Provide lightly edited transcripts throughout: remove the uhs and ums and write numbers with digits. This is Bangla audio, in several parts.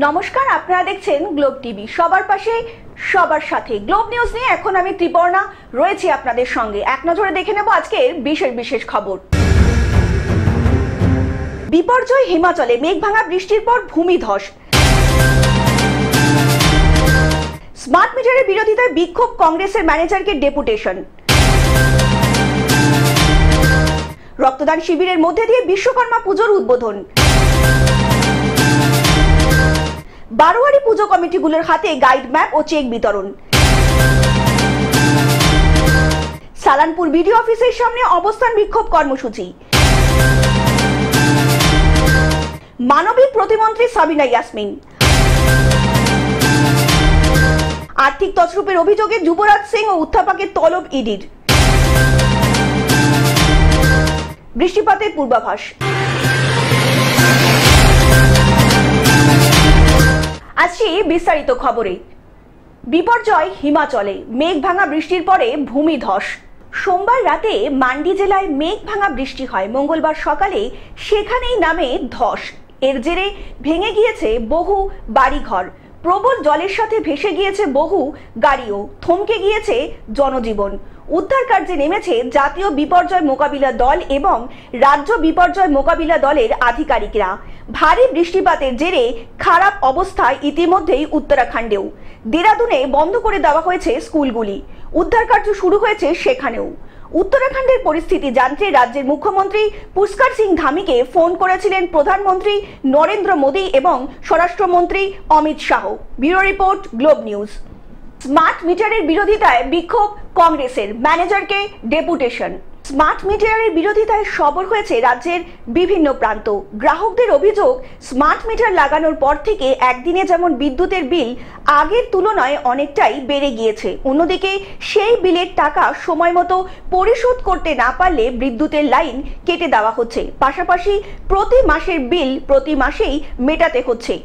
নমস্কার, আপনারা দেখছেন গ্লোব টিভি। সবার পাশে সবার সাথে গ্লোব নিউজ নিয়ে এখন আমি ত্রিপর্ণা রয়েছি আপনাদের সঙ্গে। এক নজরে দেখে নেব আজকের বিশেষ বিশেষ খবর। বিপর্যয় হিমাচলে, মেঘভাঙা বৃষ্টির পর ভূমিধস। স্মার্ট মিটারের বিরোধিতায় বিক্ষোভ, কংগ্রেসের ম্যানেজারকে ডেপুটেশন। রক্তদান শিবিরের মধ্যে দিয়ে বিশ্বকর্মা পুজোর উদ্বোধন। বারোয়ারি পুজো কমিটিগুলোর হাতে গাইড ম্যাপ ও চেক বিতরণ। সালানপুর বিডিও অফিসের সামনে অবস্থান বিক্ষোভ কর্মসূচি। মানবিক প্রতিমন্ত্রী সাবিনা ইয়াসমিন। আর্থিক তছরূপের অভিযোগে যুবরাজ সিং ও উত্থাপাকের তলব ইডির। বৃষ্টিপাতের পূর্বাভাস। আসছি বিস্তারিত খবরে। বিপর্যয় হিমাচলে, মেঘ ভাঙা বৃষ্টির পরে ভূমিধস। সোমবার রাতে মান্ডি জেলায় মেঘ ভাঙা বৃষ্টি হয়। মঙ্গলবার সকালে সেখানেই নামে ধস। এর জেরে ভেঙে গিয়েছে বহু বাড়িঘর, প্রবল জলের সাথে ভেসে গিয়েছে বহু গাড়িও, থমকে গিয়েছে জনজীবন। উদ্ধার কার্যে নেমেছে জাতীয় বিপর্যয় মোকাবিলা দল এবং রাজ্য বিপর্যয় মোকাবিলা দলের আধিকারিকরা। ভারী বৃষ্টিপাতের জেরে খারাপ অবস্থায় ইতিমধ্যেই উত্তরাখণ্ডেও। দেরাদুনে বন্ধ করে দেওয়া হয়েছে স্কুলগুলি। উদ্ধার কার্য শুরু হয়েছে সেখানেও। উত্তরাখণ্ডের পরিস্থিতি জানতে রাজ্যের মুখ্যমন্ত্রী পুষ্কর সিং ধামিকে ফোন করেছিলেন প্রধানমন্ত্রী নরেন্দ্র মোদী এবং স্বরাষ্ট্রমন্ত্রী Amit Shah. Bureau report, globe news. Smart মিটারের বিরোধিতায় বিক্ষোভ, কংগ্রেসের ম্যানেজারকে ডেপুটেশন। স্মার্ট মিটারের বিরোধিতায় সরব হয়েছে রাজ্যের বিভিন্ন প্রান্ত। গ্রাহকদের অভিযোগ, স্মার্ট মিটার লাগানোর পর থেকে একদিনে যেমন বিদ্যুতের বিল আগের তুলনায় অনেকটাই বেড়ে গিয়েছে, অন্যদিকে সেই বিলের টাকা সময় মতো পরিশোধ করতে না পারলে বিদ্যুতের লাইন কেটে দেওয়া হচ্ছে। পাশাপাশি প্রতি মাসের বিল প্রতি মাসেই মেটাতে হচ্ছে।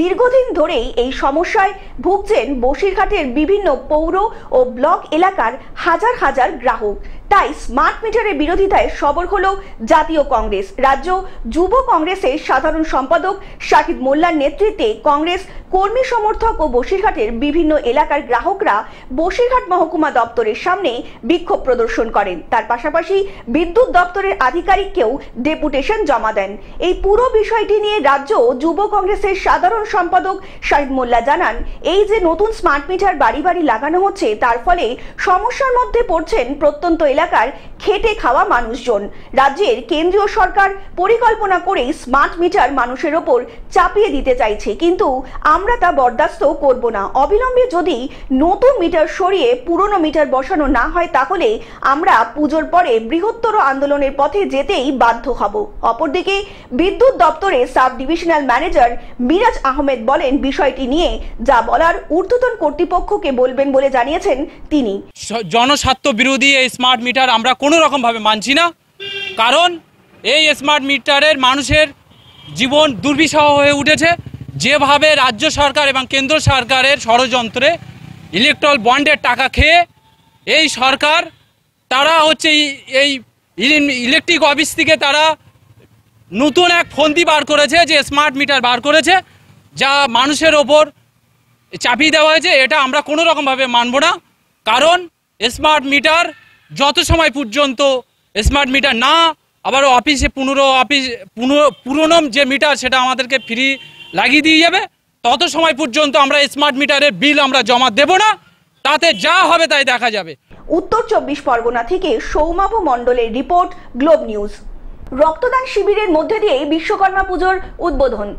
দীর্ঘদিন ধরেই এই সমস্যায় ভুগছেন বসিরহাটের বিভিন্ন পৌর ও ব্লক এলাকার হাজার হাজার গ্রাহক। তাই স্মার্ট মিটারের বিরোধিতায় সরব হলো জাতীয় কংগ্রেস। রাজ্য যুব কংগ্রেসের সাধারণ সম্পাদক শাহিদ মোল্লার নেতৃত্বে কংগ্রেস কর্মী সমর্থক ও বসিরহাটের বিভিন্ন এলাকার গ্রাহকরা বসিরহাট মহকুমা দপ্তরের সামনে বিক্ষোভ প্রদর্শন করেন। তার পাশাপাশি বিদ্যুৎ দপ্তরের আধিকারিককেও ডেপুটেশন জমা দেন। এই পুরো বিষয়টি নিয়ে রাজ্য যুব কংগ্রেসের সাধারণ সম্পাদক শাহিদ মোল্লা জানান, এই যে নতুন স্মার্ট মিটার বাড়ি বাড়ি লাগানো হচ্ছে, তার ফলে সমস্যার মধ্যে পড়ছেন প্রত্যন্ত এলাকার খেটে খাওয়া মানুষজন। রাজ্যের কেন্দ্রীয় সরকার পরিকল্পনা করেই স্মার্ট মিটার মানুষের ওপর চাপিয়ে দিতে চাইছে, কিন্তু আমরা তা বরদাস্ত করব না। অবিলম্বে যদি নতুন মিটার সরিয়ে পুরনো মিটার বসানো না হয়, তাহলে আমরা পুজোর পরে বৃহত্তর আন্দোলনের পথে যেতেই বাধ্য হব। অপরদিকে বিদ্যুৎ দপ্তরের sub divisional manager Miraj Ahmed বলেন, বিষয়টি নিয়ে যা বলার ঊর্ধ্বতন কর্তৃপক্ষকে বলবেন বলে জানিয়েছেন তিনি। জনস্বার্থ বিরোধী এই স্মার্ট মিটার আমরা কোনো রকমভাবে মানছি না, কারণ এই স্মার্ট মিটারের মানুষের জীবন দুর্বিষহ হয়ে উঠেছে। যেভাবে রাজ্য সরকার এবং কেন্দ্র সরকারের ষড়যন্ত্রে ইলেকট্রাল বন্ডের টাকা খেয়ে এই সরকার তারা হচ্ছে এই ইলেকট্রিক অফিস থেকে তারা নতুন এক ফন্দি বার করেছে, যে স্মার্ট মিটার বার করেছে, যা মানুষের ওপর চাপিয়ে দেওয়া হয়েছে। এটা আমরা কোনো রকমভাবে মানব না, কারণ স্মার্ট মিটার যত সময় পর্যন্ত স্মার্ট মিটার না আবার অফিসে পুরনো যে মিটার সেটা আমাদেরকে ফ্রি লাগিয়ে দিয়ে যাবে, তত সময় পর্যন্ত আমরা স্মার্ট মিটারের বিল আমরা জমা দেব না। তাতে যা হবে তাই দেখা যাবে। উত্তর 24 পরগনা থেকে সৌমাভ মণ্ডলের রিপোর্ট, গ্লোব নিউজ। রক্তদান শিবিরের মধ্যে দিয়ে বিশ্বকর্মা পুজোর উদ্বোধন।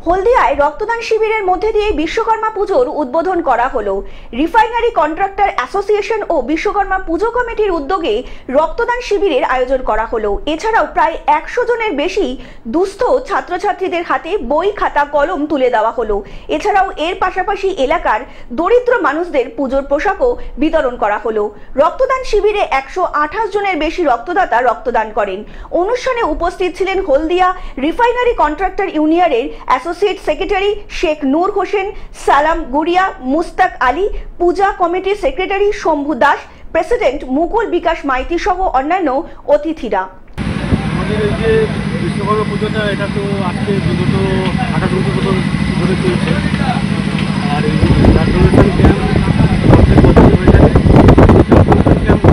হলদিয়ায় রক্তদান শিবিরের মধ্যে দিয়ে বিশ্বকর্মা পুজোর উদ্বোধন করা হলো। রিফাইনারি কন্ট্রাক্টর অ্যাসোসিয়েশন ও বিশ্বকর্মা পুজো কমিটির উদ্যোগে রক্তদান শিবিরের আয়োজন করা হলো। এছাড়াও প্রায় 100 জনের বেশি দুস্থ ছাত্রছাত্রীদের হাতে বই, খাতা, কলম তুলে দেওয়া হলো। এছাড়াও এর পাশাপাশি এলাকার দরিদ্র মানুষদের পুজোর পোশাকও বিতরণ করা হলো। রক্তদান শিবিরে 128 জনের বেশি রক্তদাতা রক্তদান করেন। অনুষ্ঠানে উপস্থিত ছিলেন হলদিয়া রিফাইনারি কন্ট্রাক্টর ইউনিয়নের অ্যাসোসিয়েট সেক্রেটারি শেখ নূর হোসেন, সালাম গুড়িয়া, মুস্তাক আলী, পূজা কমিটির সেক্রেটারি শম্ভু দাস, প্রেসিডেন্ট মুকুল বিকাশ মাইতি সহ অন্যান্য অতিথিরা। আমাদের এই যে বিশ্বকর্মা পুজোটা, এটা তো আজকে বিগত 28 বছর ভালোভাবে চলছে। আর এই ব্লাড ডোনেশন ক্যাম্প প্রত্যেক বছরই হয়ে থাকে। ডোনেশন ক্যাম্প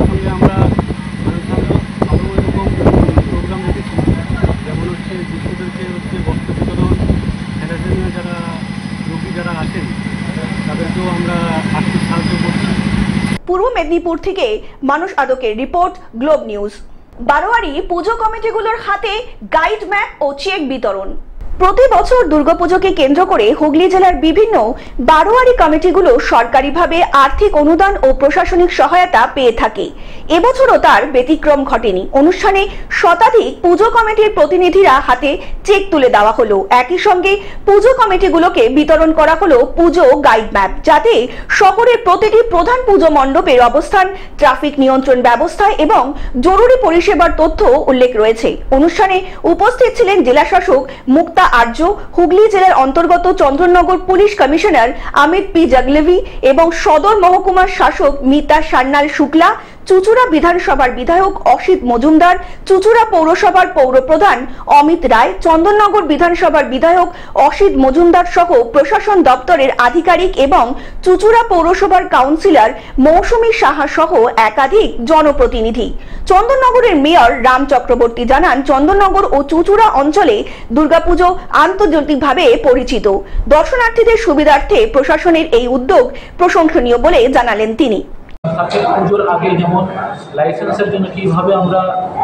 সঙ্গে আমরা আরও এরকম প্রোগ্রাম রেখেছি, যেমন হচ্ছে বিশ্বদেরকে বস্ত্র বিতরণ, থ্যালাসেমিয়া যারা রোগী যারা আছেন তাদেরকেও আমরা আর্থিক সাহায্য করছি। পূর্ব মেদিনীপুর থেকে মানুষ আদকের রিপোর্ট, গ্লোব নিউজ। বারোয়ারি পুজো কমিটিগুলোর হাতে গাইড ম্যাপ ও চেক বিতরণ। প্রতি বছর দুর্গাপুজোকে কেন্দ্র করে হুগলি জেলার বিভিন্ন বারোয়ারি কমিটিগুলো সরকারিভাবে আর্থিক অনুদান ও প্রশাসনিক সহায়তা পেয়ে থাকে। এবছরও তার ব্যতিক্রম ঘটেনি। অনুষ্ঠানে শতাধিক পুজো কমিটির প্রতিনিধিরা হাতে চেক তুলে দেওয়া হলো। একই সঙ্গে পুজো কমিটিগুলোকে বিতরণ করা হলো পুজো গাইড ম্যাপ, যাতে শহরের প্রতিটি প্রধান পুজো মণ্ডপের অবস্থান, ট্রাফিক নিয়ন্ত্রণ ব্যবস্থা এবং জরুরি পরিষেবার তথ্য উল্লেখ রয়েছে। অনুষ্ঠানে উপস্থিত ছিলেন জেলাশাসক মুক্তা আর্য, হুগলি জেলার অন্তর্গত Chandranagar police commissioner Amit P Jaglevi এবং সদর মহকুমার শাসক মিতা সান্যাল শুক্লা, চুচুড়া বিধানসভার বিধায়ক অসিত মজুমদার, চুচুড়া পৌরসভার পৌরপ্রধান অমিত রায়, চন্দননগর বিধানসভার বিধায়ক অসিত মজুমদার সহ প্রশাসন দপ্তরের আধিকারিক এবং চুচুড়া পৌরসভার কাউন্সিলর মৌসুমী সাহা সহ একাধিক জনপ্রতিনিধি। চন্দননগরের মেয়র রাম চক্রবর্তী জানান, চন্দননগর ও চুচুড়া অঞ্চলে দুর্গাপুজো আন্তর্জাতিকভাবে পরিচিত। দর্শনার্থীদের সুবিধার্থে প্রশাসনের এই উদ্যোগ প্রশংসনীয় বলে জানালেন তিনি। পুজোর আগে যেমন লাইসেন্সের জন্য কীভাবে আমরা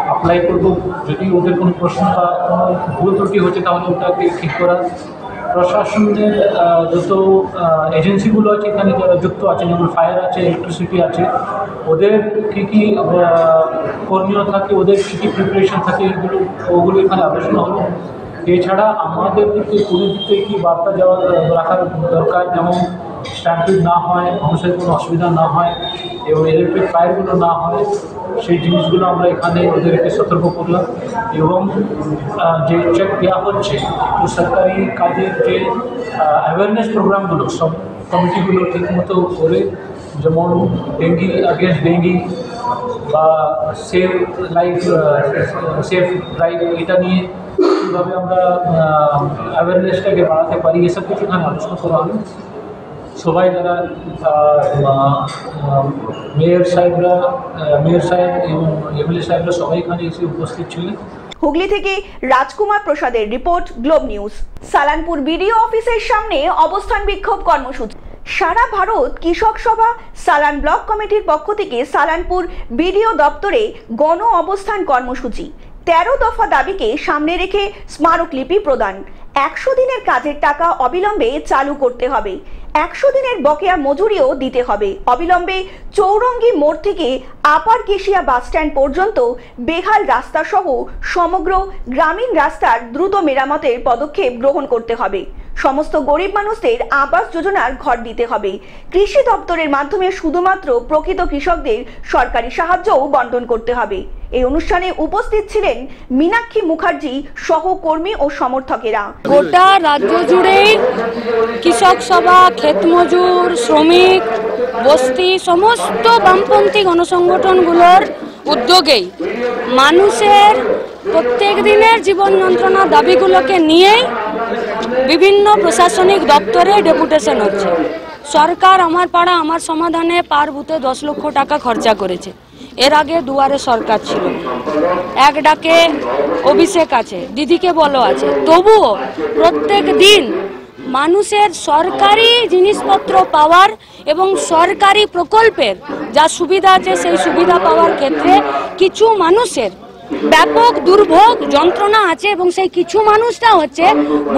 অ্যাপ্লাই করব, যদি ওদের কোনো প্রশ্ন বা কোনো ভুল ত্রুটি হচ্ছে তাহলে ওটাকে ঠিক করা। প্রশাসনের যত এজেন্সিগুলো আছে এখানে যারা যুক্ত আছে, যেমন ফায়ার আছে, ইলেকট্রিসিটি আছে, ওদের কী কী কর্মীয় থাকে, ওদের কী কী প্রিপারেশন থাকে, ওগুলো এখানে আলোচনা হলো। এছাড়া আমাদের দিকে কোনো দিকে কী বার্তা রাখার দরকার, যেমন স্ট্যাম্পিড না হয়, মানুষের কোনো অসুবিধা না হয় এবং ইলেকট্রিক ফায়ারগুলো না হয়, সেই জিনিসগুলো আমরা এখানে ওদেরকে সতর্ক করলাম। এবং যে চেক দেওয়া হচ্ছে সরকারি কাজের যে অ্যাওয়ারনেস প্রোগ্রামগুলো সব কমিটিগুলো ঠিকমতো করে, যেমন ডেঙ্গি আগেন্স্ট ডেঙ্গি বা সেফ ড্রাইভ, এটা নিয়ে কীভাবে আমরা অ্যাওয়ারনেসটাকে বাড়াতে পারি, এসব কিছু এখানে আলোচনা করা হবে। সবাই যারা মেয়র সাহেব এবং এমএলএ সাহেবরা সবাই এখানে এসে উপস্থিত ছিলেন। হুগলি থেকে রাজকুমার প্রসাদের report, globe news. Salanpur BDO অফিসের সামনে অবস্থান বিক্ষোভ কর্মসূচি। সারা ভারত কৃষক সভা সালান ব্লক কমিটির পক্ষ থেকে সালানপুর বিডিও দপ্তরে গণ অবস্থান কর্মসূচি। 13 দফা দাবিকে সামনে রেখে স্মারকলিপি প্রদান, 100 দিনের কাজের টাকা অবিলম্বে চালু করতে হবে, 100 দিনের বকেয়া মজুরিও দিতে হবে, অবিলম্বে চৌরঙ্গি মোড় থেকে আপার কেশিয়া বাসস্ট্যান্ড পর্যন্ত বেহাল রাস্তা সহ সমগ্র গ্রামীণ রাস্তার দ্রুত মেরামতের পদক্ষেপ গ্রহণ করতে হবে, সমস্ত গরিব মানুষদের আবাস যোজনার ঘর দিতে হবে, কৃষি দপ্তরের মাধ্যমে শুধুমাত্র প্রকৃত কৃষকদের সরকারি সাহায্যও বন্টন করতে হবে। এই অনুষ্ঠানে উপস্থিত ছিলেন মীনাক্ষী মুখার্জি সহ কর্মী ও সমর্থকেরা। গোটা রাজ্য জুড়ে কৃষক সভা, ক্ষেত মজুর, শ্রমিক, বস্তি সমস্ত বামপন্থী গণসংগঠনগুলোর উদ্যোগেই মানুষের প্রত্যেক দিনের জীবন যন্ত্রণা দাবিগুলোকে নিয়েই বিভিন্ন প্রশাসনিক দপ্তরে ডেপুটেশন হচ্ছে। সরকার আমার পাড়া আমার সমাধানে পার বুথে 10 লক্ষ টাকা খরচা করেছে। এর আগে দুয়ারে সরকার ছিল, এক ডাকে অভিষেক আছে, দিদিকে বলো আছে, তবুও প্রত্যেক দিন মানুষের সরকারি জিনিসপত্র পাওয়ার এবং সরকারি প্রকল্পের যা সুবিধা আছে সেই সুবিধা পাওয়ার ক্ষেত্রে কিছু মানুষের ব্যাপক দুর্ভোগ যন্ত্রণা আছে এবং সেই কিছু মানুষটা হচ্ছে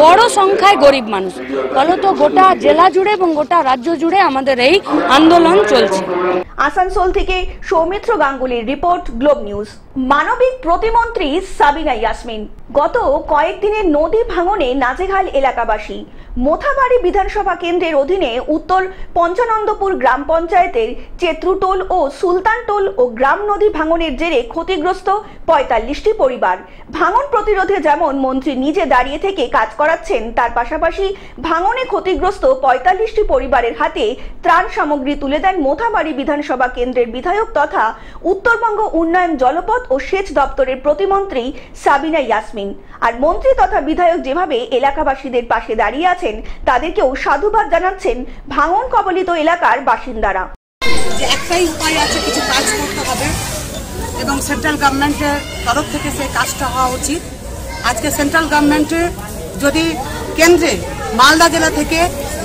বড় সংখ্যায় গরিব মানুষ। ফলত গোটা জেলা জুড়ে এবং গোটা রাজ্য জুড়ে আমাদের এই আন্দোলন চলছে। আসানসোল থেকে সৌমিত্র গাঙ্গুলির রিপোর্ট, গ্লোব নিউজ। মানবিক প্রতিমন্ত্রী সাবিনা ইয়াসমিন। গত কয়েকদিনের নদী ভাঙনে নাজেহাল এলাকাবাসী। মোথাবাড়ি বিধানসভা কেন্দ্রের অধীনে উত্তর পঞ্চানন্দপুর গ্রাম পঞ্চায়েতের চেত্রুটোল ও সুলতানটোল ও গ্রাম নদী ভাঙনের জেরে ক্ষতিগ্রস্ত 45টি পরিবার। ভাঙন প্রতিরোধে যেমন মন্ত্রী নিজে দাঁড়িয়ে থেকে কাজ করাচ্ছেন, তার পাশাপাশি ভাঙনে ক্ষতিগ্রস্ত 45টি পরিবারের হাতে ত্রাণ সামগ্রী তুলে দেন মোথাবাড়ি বিধানসভা কেন্দ্রের বিধায়ক তথা উত্তরবঙ্গ উন্নয়ন, জলপথ ও সেচ দপ্তরের প্রতিমন্ত্রী সাবিনা ইয়াসমিন। জেসমিন। আর মন্ত্রী তথা বিধায়ক যেভাবে এলাকাবাসীদের পাশে দাঁড়িয়ে আছেন, তাদেরকেও সাধুবাদ জানাচ্ছেন ভাঙন কবলিত এলাকার বাসিন্দারা। যে একটাই উপায় আছে, কিছু কাজ করতে হবে এবং সেন্ট্রাল গভর্নমেন্টের তরফ থেকে সেই কাজটা হওয়া উচিত। আজকে সেন্ট্রাল গভর্নমেন্টের যদি কেন্দ্রে মালদা জেলা থেকে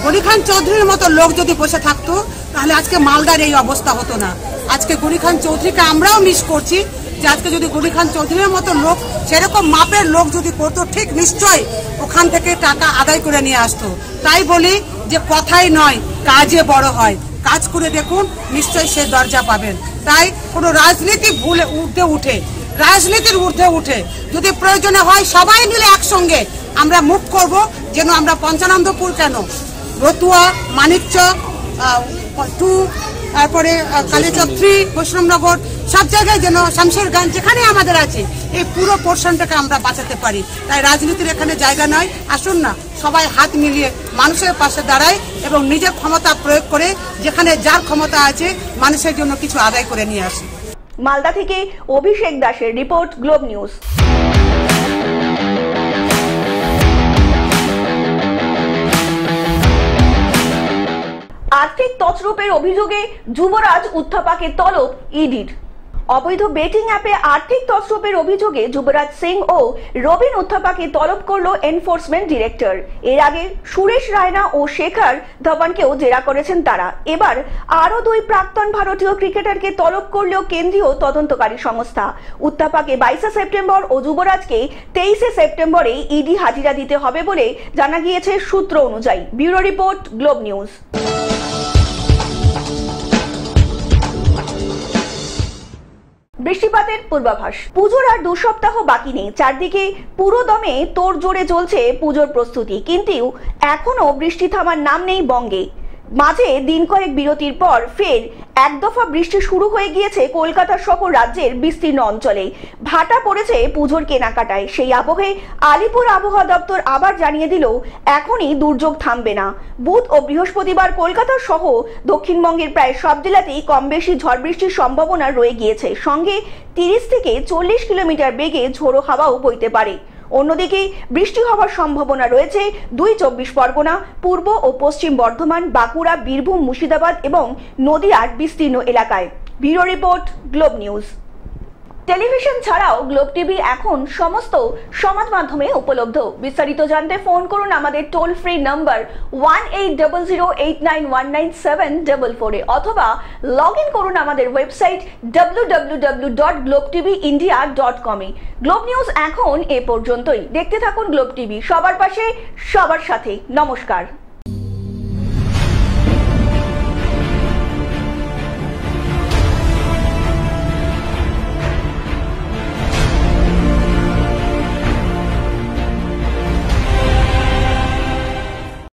গনি খান চৌধুরীর মতো লোক যদি বসে থাকতো, তাহলে আজকে মালদার এই অবস্থা হতো না। আজকে গনি খান চৌধুরীকে আমরাও মিস করছি, যে আজকে যদি গনি খান চৌধুরীর মতো লোক, সেরকম মাপের লোক যদি করতো, ঠিক নিশ্চয়ই ওখান থেকে টাকা আদায় করে নিয়ে আসতো। তাই বলি যে কথাই নয়, কাজে বড় হয়। কাজ করে দেখুন, নিশ্চয়ই সে দরজা পাবেন। তাই কোনো রাজনীতি রাজনীতির ঊর্ধ্বে উঠে যদি প্রয়োজনে হয় সবাই মিলে একসঙ্গে আমরা মুভ করব, যেন আমরা পঞ্চানন্দপুর কেন, রতুয়া, মানিকচক 2, তারপরে কালীচক 3, বৈষ্ণবনগর, সব জায়গায় যেন শামশেরগঞ্জ যেখানে আমাদের আছে, এই পুরো পোর্শনটাকে আমরা বাঁচাতে পারি। তাই রাজনীতির এখানে জায়গা নয়। আসুন না সবাই হাত মিলিয়ে মানুষের পাশে দাঁড়ায় এবং নিজের ক্ষমতা প্রয়োগ করে যেখানে যার ক্ষমতা আছে মানুষের জন্য কিছু আদায় করে নিয়ে আসে। মালদা থেকে অভিষেক দাসের রিপোর্ট, গ্লোব নিউজ। আর্থিক তছরূপের অভিযোগে যুবরাজ উত্থাপাকে তলব ইডির। অবৈধ বেটিং অ্যাপে আর্থিক তছরূপের অভিযোগে যুবরাজ সিং ও রবিন উত্থাপাকে তলব করল এনফোর্সমেন্ট ডিরেক্টর। এর আগে সুরেশ রায়না ও শেখর ধবনকেও জেরা করেছেন তারা। এবার আরও 2 প্রাক্তন ভারতীয় ক্রিকেটারকে তলব করলেও কেন্দ্রীয় তদন্তকারী সংস্থা। উত্থাপাকে 22 সেপ্টেম্বর ও যুবরাজকে 23 সেপ্টেম্বরে ইডি হাজিরা দিতে হবে বলে জানা গিয়েছে সূত্র অনুযায়ী। Bureau report, globe news. বৃষ্টিপাতের পূর্বাভাস। পুজোর আর 2 সপ্তাহ বাকি নেই। চারদিকে পুরো দমে তোড়জোড়ে চলছে পুজোর প্রস্তুতি, কিন্তু এখনো বৃষ্টি থামার নাম নেই বঙ্গে। মাঝে দিন কয়েক বিরতির পর ফের এক দফা বৃষ্টি শুরু হয়ে গিয়েছে কলকাতা সহ রাজ্যের বিস্তীর্ণ অঞ্চলে। ভাটা পড়েছে পুজোর কেনাকাটায়। সেই আবহে আলিপুর আবহাওয়া দপ্তর আবার জানিয়ে দিল, এখনই দুর্যোগ থামবে না। বুধ ও বৃহস্পতিবার কলকাতা সহ দক্ষিণবঙ্গের প্রায় সব জেলাতেই কম বেশি ঝড় বৃষ্টির সম্ভাবনা রয়ে গিয়েছে। সঙ্গে 30 থেকে 40 কিলোমিটার বেগে ঝোড়ো হাওয়াও বইতে পারে। অন্যদিকে বৃষ্টি হওয়ার সম্ভাবনা রয়েছে 2 চব্বিশ পরগনা, পূর্ব ও পশ্চিম বর্ধমান, বাঁকুড়া, বীরভূম, মুর্শিদাবাদ এবং নদিয়ার বিস্তীর্ণ এলাকায়। Bureau report, globe news. Television ছাড়াও গ্লোব টিভি এখন সমস্ত সমাজ মাধ্যমে উপলব্ধ। বিস্তারিত জানতে ফোন করুন আমাদের টোল ফ্রি নাম্বার 1800891974 অথবা লগ ইন করুন আমাদের ওয়েবসাইট www.globetvindia.com এ। গ্লোব নিউজ এখন এ পর্যন্তই। দেখতে থাকুন গ্লোব টিভি, সবার পাশে সবার সাথে। নমস্কার।